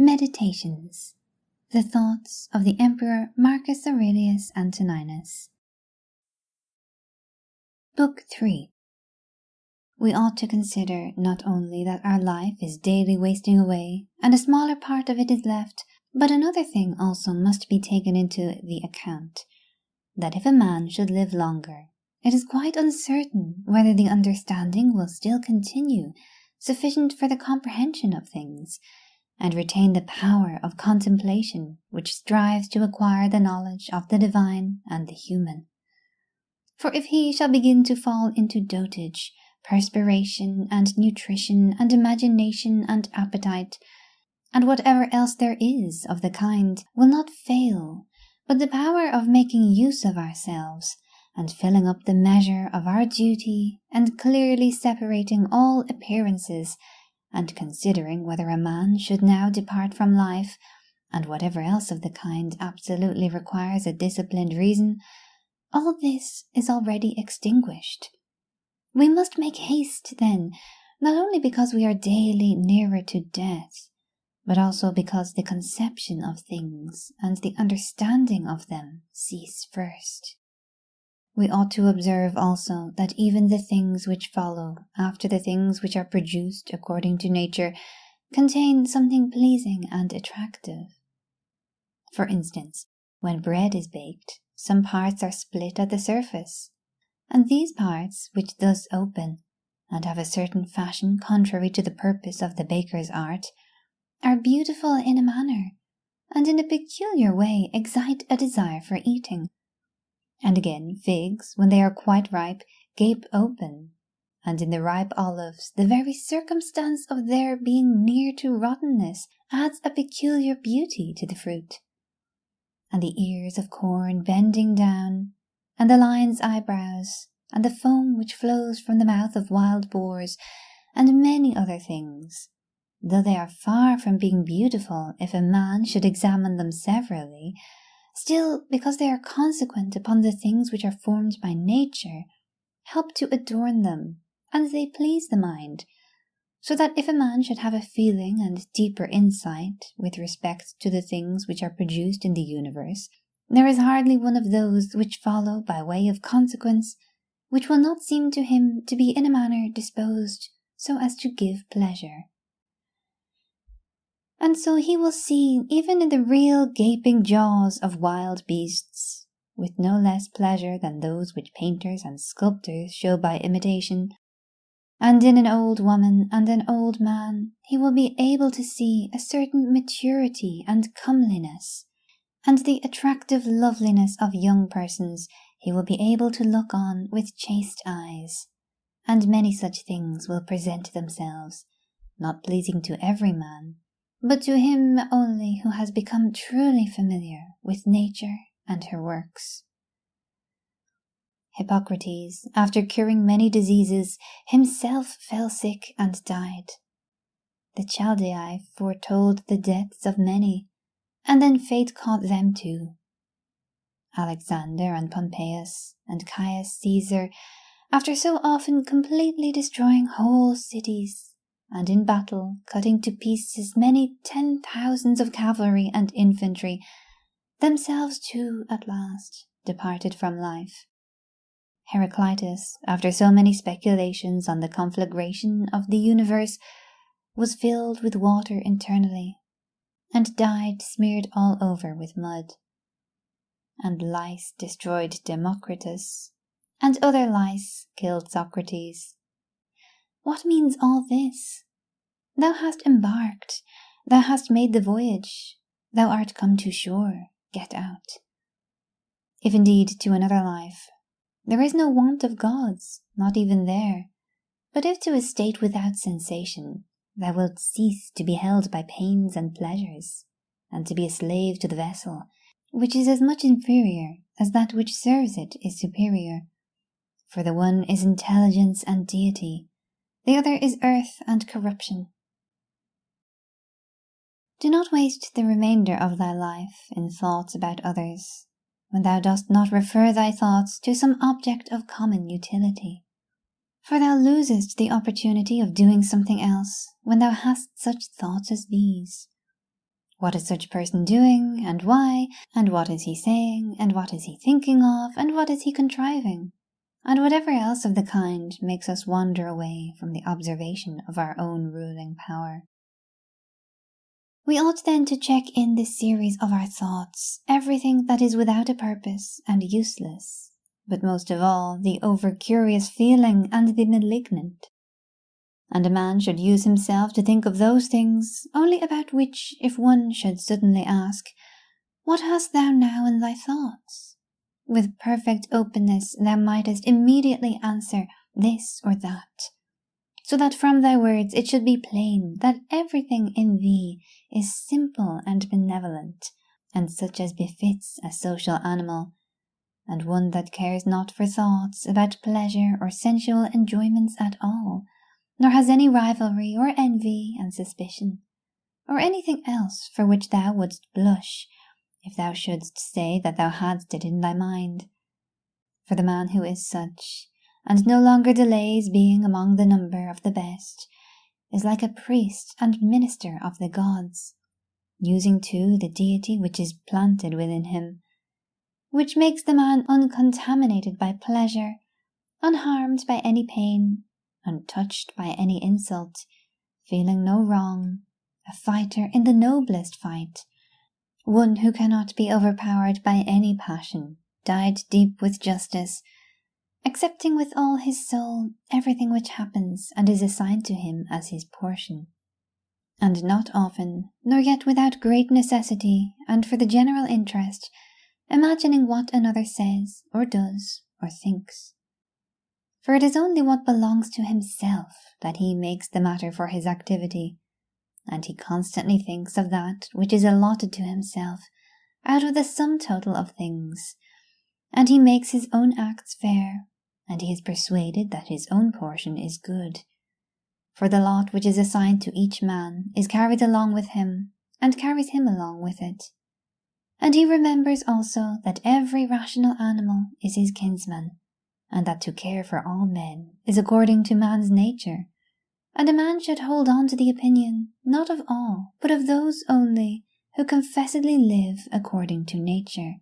Meditations. The Thoughts of the Emperor Marcus Aurelius Antoninus. Book 3. We ought to consider not only that our life is daily wasting away, and a smaller part of it is left, but another thing also must be taken into the account, that if a man should live longer, it is quite uncertain whether the understanding will still continue sufficient for the comprehension of things, and retain the power of contemplation which strives to acquire the knowledge of the divine and the human. For if he shall begin to fall into dotage, perspiration and nutrition and imagination and appetite, and whatever else there is of the kind will not fail, but the power of making use of ourselves, and filling up the measure of our duty, and clearly separating all appearances, and considering whether a man should now depart from life, and whatever else of the kind absolutely requires a disciplined reason, all this is already extinguished. We must make haste, then, not only because we are daily nearer to death, but also because the conception of things and the understanding of them cease first. We ought to observe also that even the things which follow after the things which are produced according to nature contain something pleasing and attractive. For instance, when bread is baked, some parts are split at the surface, and these parts, which thus open, and have a certain fashion contrary to the purpose of the baker's art, are beautiful in a manner, and in a peculiar way excite a desire for eating. And again, figs, when they are quite ripe, gape open, and in the ripe olives, the very circumstance of their being near to rottenness adds a peculiar beauty to the fruit. And the ears of corn bending down, and the lion's eyebrows, and the foam which flows from the mouth of wild boars, and many other things, though they are far from being beautiful if a man should examine them severally, still, because they are consequent upon the things which are formed by nature, help to adorn them, and they please the mind, so that if a man should have a feeling and deeper insight with respect to the things which are produced in the universe, there is hardly one of those which follow by way of consequence, which will not seem to him to be in a manner disposed so as to give pleasure. And so he will see even in the real gaping jaws of wild beasts, with no less pleasure than those which painters and sculptors show by imitation, and in an old woman and an old man he will be able to see a certain maturity and comeliness, and the attractive loveliness of young persons he will be able to look on with chaste eyes, and many such things will present themselves, not pleasing to every man, but to him only who has become truly familiar with nature and her works. Hippocrates, after curing many diseases, himself fell sick and died. The Chaldaei foretold the deaths of many, and then fate caught them too. Alexander and Pompeius and Caius Caesar, after so often completely destroying whole cities, and in battle cutting to pieces many 10,000s of cavalry and infantry, themselves too at last departed from life. Heraclitus, after so many speculations on the conflagration of the universe, was filled with water internally, and died smeared all over with mud. And lice destroyed Democritus, and other lice killed Socrates. What means all this? Thou hast embarked, thou hast made the voyage, thou art come to shore, get out. If indeed to another life, there is no want of gods, not even there, but if to a state without sensation, thou wilt cease to be held by pains and pleasures, and to be a slave to the vessel, which is as much inferior as that which serves it is superior. For the one is intelligence and deity, the other is earth and corruption. Do not waste the remainder of thy life in thoughts about others, when thou dost not refer thy thoughts to some object of common utility. For thou losest the opportunity of doing something else when thou hast such thoughts as these. What is such person doing, and why, and what is he saying, and what is he thinking of, and what is he contriving, and whatever else of the kind makes us wander away from the observation of our own ruling power. We ought then to check in this series of our thoughts everything that is without a purpose and useless, but most of all the over-curious feeling and the malignant. And a man should use himself to think of those things only about which, if one should suddenly ask, "What hast thou now in thy thoughts?" with perfect openness thou mightest immediately answer this or that, so that from thy words it should be plain that everything in thee is simple and benevolent, and such as befits a social animal, and one that cares not for thoughts about pleasure or sensual enjoyments at all, nor has any rivalry or envy and suspicion, or anything else for which thou wouldst blush, if thou shouldst say that thou hadst it in thy mind. For the man who is such, and no longer delays being among the number of the best, is like a priest and minister of the gods, using too the deity which is planted within him, which makes the man uncontaminated by pleasure, unharmed by any pain, untouched by any insult, feeling no wrong, a fighter in the noblest fight, one who cannot be overpowered by any passion, dyed deep with justice, accepting with all his soul everything which happens and is assigned to him as his portion, and not often, nor yet without great necessity, and for the general interest, imagining what another says, or does, or thinks. For it is only what belongs to himself that he makes the matter for his activity, and he constantly thinks of that which is allotted to himself out of the sum total of things, and he makes his own acts fair, and he is persuaded that his own portion is good. For the lot which is assigned to each man is carried along with him, and carries him along with it. And he remembers also that every rational animal is his kinsman, and that to care for all men is according to man's nature, and a man should hold on to the opinion, not of all, but of those only who confessedly live according to nature.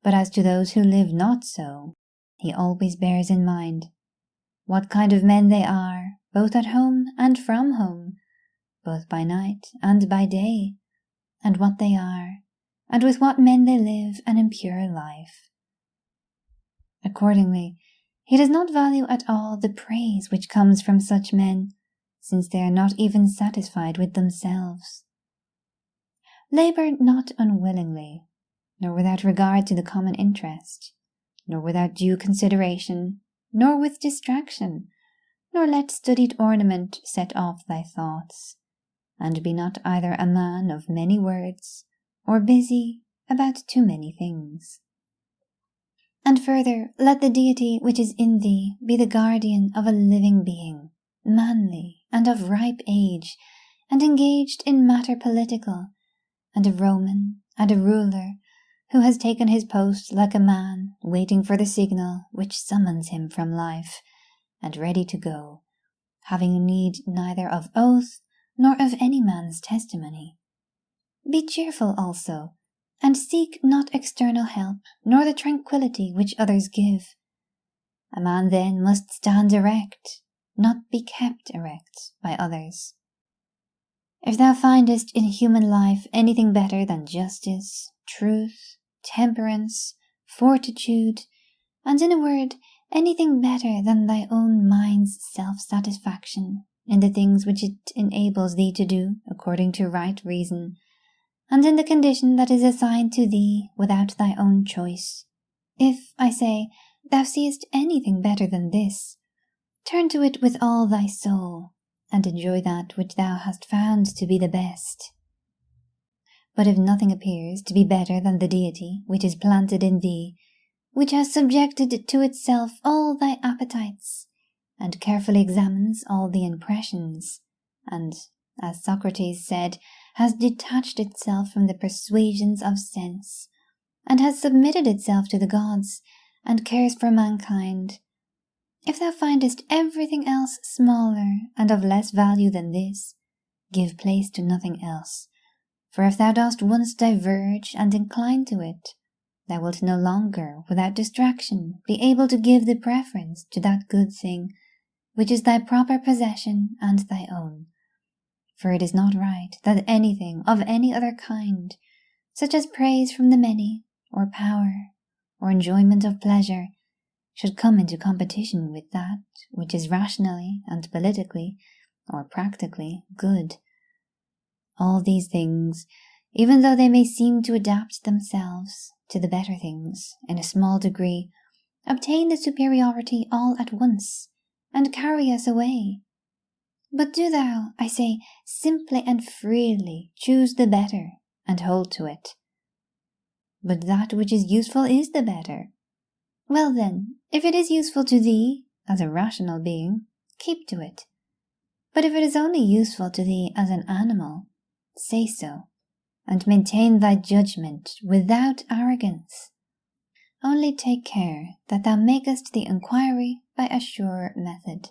But as to those who live not so, he always bears in mind what kind of men they are, both at home and from home, both by night and by day, and what they are, and with what men they live an impure life. Accordingly, he does not value at all the praise which comes from such men, since they are not even satisfied with themselves. Labour not unwillingly, nor without regard to the common interest, nor without due consideration, nor with distraction, nor let studied ornament set off thy thoughts, and be not either a man of many words, or busy about too many things. And further, let the deity which is in thee be the guardian of a living being, manly and of ripe age, and engaged in matter political, and a Roman and a ruler, who has taken his post like a man waiting for the signal which summons him from life, and ready to go, having need neither of oath nor of any man's testimony. Be cheerful also, and seek not external help, nor the tranquillity which others give. A man then must stand erect, not be kept erect by others. If thou findest in human life anything better than justice, truth, temperance, fortitude, and in a word, anything better than thy own mind's self-satisfaction in the things which it enables thee to do according to right reason, and in the condition that is assigned to thee without thy own choice. If, I say, thou seest anything better than this, turn to it with all thy soul, and enjoy that which thou hast found to be the best. But if nothing appears to be better than the deity which is planted in thee, which has subjected to itself all thy appetites, and carefully examines all the impressions, and, as Socrates said, has detached itself from the persuasions of sense, and has submitted itself to the gods, and cares for mankind, if thou findest everything else smaller and of less value than this, give place to nothing else, For if thou dost once diverge and incline to it, thou wilt no longer, without distraction, be able to give the preference to that good thing which is thy proper possession and thy own. For it is not right that anything of any other kind, such as praise from the many, or power, or enjoyment of pleasure, should come into competition with that which is rationally and politically, or practically, good. All these things, even though they may seem to adapt themselves to the better things in a small degree, obtain the superiority all at once, and carry us away. But do thou, I say, simply and freely choose the better, and hold to it. But that which is useful is the better. Well then, if it is useful to thee, as a rational being, keep to it. But if it is only useful to thee as an animal, say so, and maintain thy judgment without arrogance. Only take care that thou makest the inquiry by a sure method.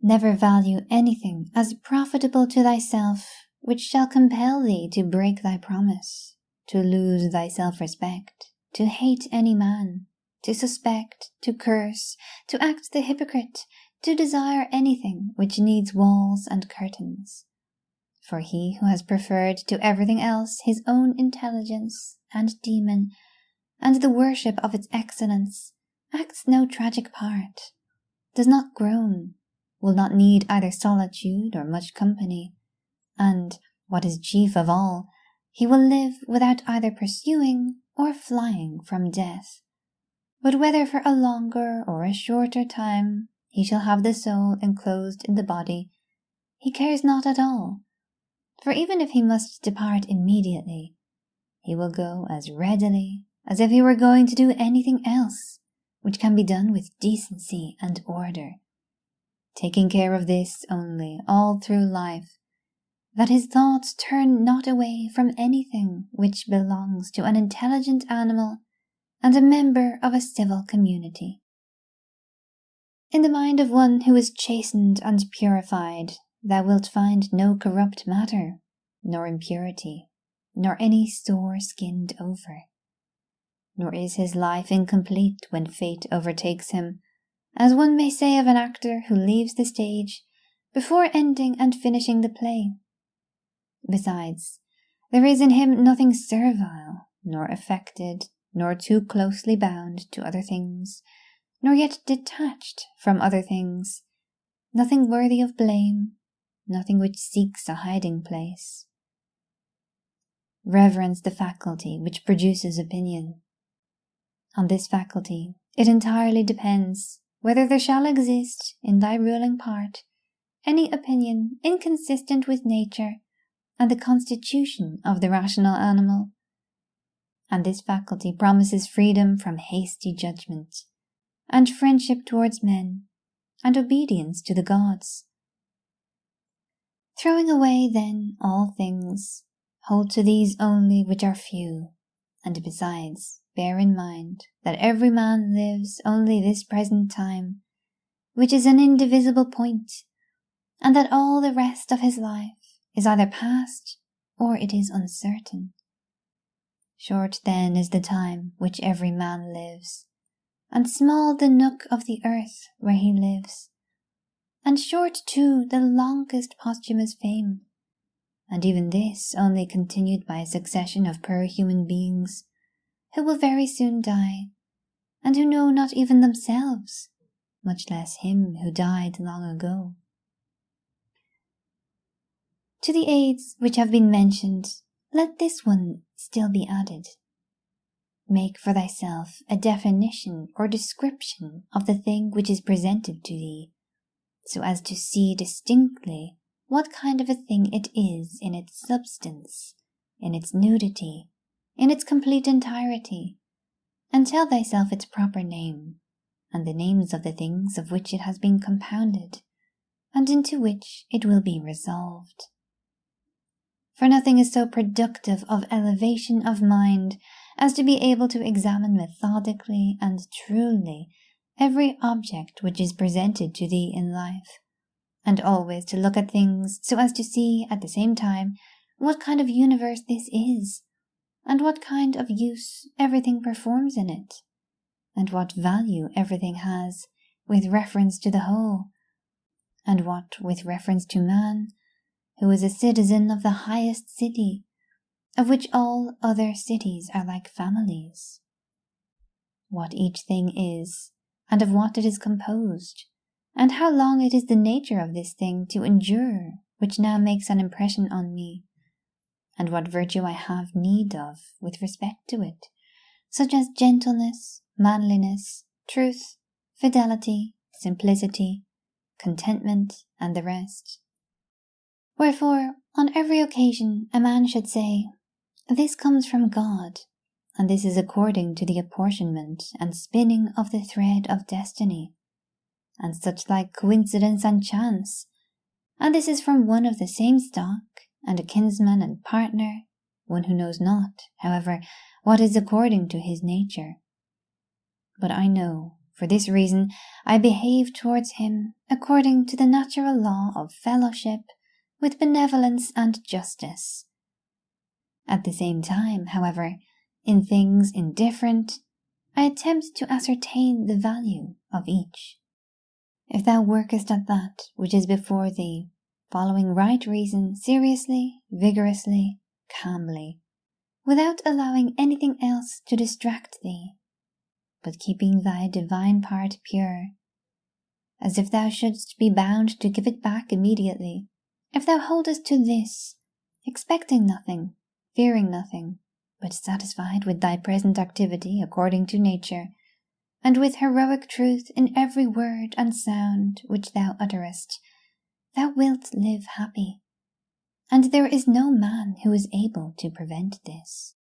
Never value anything as profitable to thyself which shall compel thee to break thy promise, to lose thy self-respect, to hate any man, to suspect, to curse, to act the hypocrite, to desire anything which needs walls and curtains. For he who has preferred to everything else his own intelligence and demon, and the worship of its excellence, acts no tragic part, does not groan, will not need either solitude or much company, and, what is chief of all, he will live without either pursuing or flying from death. But whether for a longer or a shorter time he shall have the soul enclosed in the body, he cares not at all, for even if he must depart immediately, he will go as readily as if he were going to do anything else which can be done with decency and order, taking care of this only all through life, that his thoughts turn not away from anything which belongs to an intelligent animal and a member of a civil community. In the mind of one who is chastened and purified, thou wilt find no corrupt matter, nor impurity, nor any sore-skinned over. Nor is his life incomplete when fate overtakes him, as one may say of an actor who leaves the stage before ending and finishing the play. Besides, there is in him nothing servile, nor affected, nor too closely bound to other things, nor yet detached from other things, nothing worthy of blame, nothing which seeks a hiding place. Reverence the faculty which produces opinion. On this faculty it entirely depends whether there shall exist in thy ruling part any opinion inconsistent with nature and the constitution of the rational animal. And this faculty promises freedom from hasty judgment, and friendship towards men, and obedience to the gods. Throwing away then all things, hold to these only which are few, and besides, bear in mind that every man lives only this present time, which is an indivisible point, and that all the rest of his life is either past or it is uncertain. Short then is the time which every man lives, and small the nook of the earth where he lives, and short too the longest posthumous fame, and even this only continued by a succession of poor human beings, who will very soon die, and who know not even themselves, much less him who died long ago. To the aids which have been mentioned, let this one still be added. Make for thyself a definition or description of the thing which is presented to thee, so as to see distinctly what kind of a thing it is in its substance, in its nudity, in its complete entirety, and tell thyself its proper name, and the names of the things of which it has been compounded, and into which it will be resolved. For nothing is so productive of elevation of mind as to be able to examine methodically and truly every object which is presented to thee in life, and always to look at things so as to see at the same time what kind of universe this is, and what kind of use everything performs in it, and what value everything has with reference to the whole, and what with reference to man, who is a citizen of the highest city, of which all other cities are like families. What each thing is, and of what it is composed, and how long it is the nature of this thing to endure, which now makes an impression on me, and what virtue I have need of with respect to it, such as gentleness, manliness, truth, fidelity, simplicity, contentment, and the rest. Wherefore, on every occasion a man should say, "This comes from God, and this is according to the apportionment and spinning of the thread of destiny, and such like coincidence and chance, and this is from one of the same stock, and a kinsman and partner, one who knows not, however, what is according to his nature. But I know, for this reason, I behave towards him according to the natural law of fellowship, with benevolence and justice. At the same time, however, in things indifferent, I attempt to ascertain the value of each. If thou workest at that which is before thee, following right reason seriously, vigorously, calmly, without allowing anything else to distract thee, but keeping thy divine part pure, as if thou shouldst be bound to give it back immediately, if thou holdest to this, expecting nothing, fearing nothing, but satisfied with thy present activity according to nature, and with heroic truth in every word and sound which thou utterest, thou wilt live happy, and there is no man who is able to prevent this.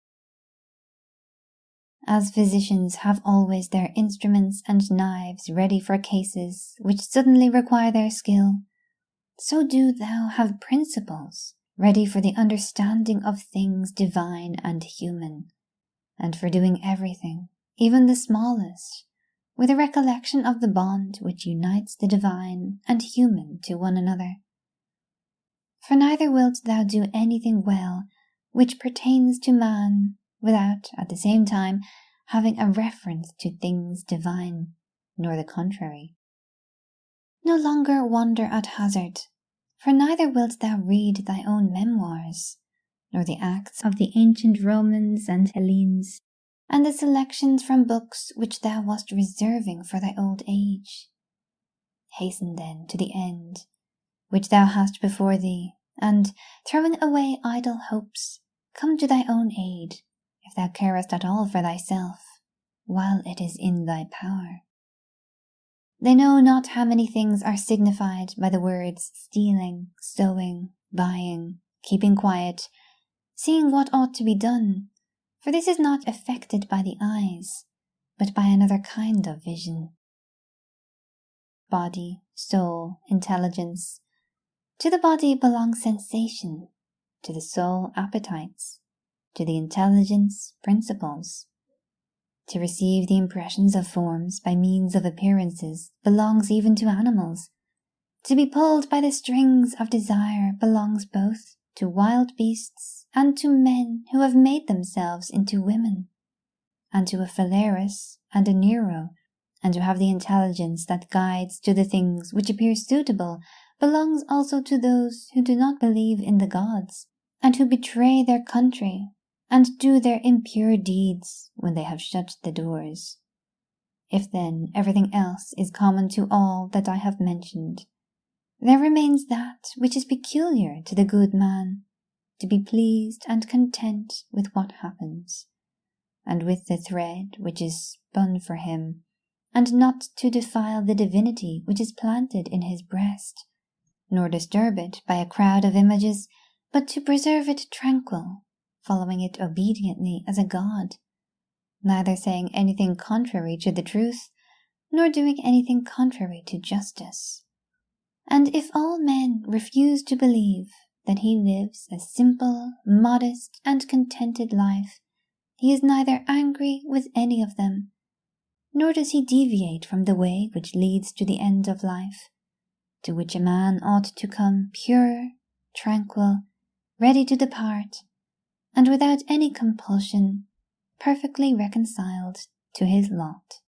As physicians have always their instruments and knives ready for cases which suddenly require their skill, so do thou have principles ready for the understanding of things divine and human, and for doing everything, even the smallest, with a recollection of the bond which unites the divine and human to one another. For neither wilt thou do anything well which pertains to man without, at the same time, having a reference to things divine, nor the contrary. No longer wander at hazard, for neither wilt thou read thy own memoirs, nor the acts of the ancient Romans and Hellenes, and the selections from books which thou wast reserving for thy old age. Hasten then to the end which thou hast before thee, and, throwing away idle hopes, come to thy own aid, if thou carest at all for thyself, while it is in thy power. They know not how many things are signified by the words stealing, sowing, buying, keeping quiet, seeing what ought to be done, for this is not effected by the eyes, but by another kind of vision. Body, soul, intelligence. To the body belongs sensation, to the soul appetites, to the intelligence principles. To receive the impressions of forms by means of appearances belongs even to animals. To be pulled by the strings of desire belongs both to wild beasts and to men who have made themselves into women, and to a Phalaris and a Nero, and to have the intelligence that guides to the things which appear suitable belongs also to those who do not believe in the gods, and who betray their country, and do their impure deeds when they have shut the doors. If then everything else is common to all that I have mentioned, there remains that which is peculiar to the good man, to be pleased and content with what happens, and with the thread which is spun for him, and not to defile the divinity which is planted in his breast, nor disturb it by a crowd of images, but to preserve it tranquil, following it obediently as a god, neither saying anything contrary to the truth, nor doing anything contrary to justice. And if all men refuse to believe that he lives a simple, modest, and contented life, he is neither angry with any of them, nor does he deviate from the way which leads to the end of life, to which a man ought to come pure, tranquil, ready to depart, and without any compulsion, perfectly reconciled to his lot.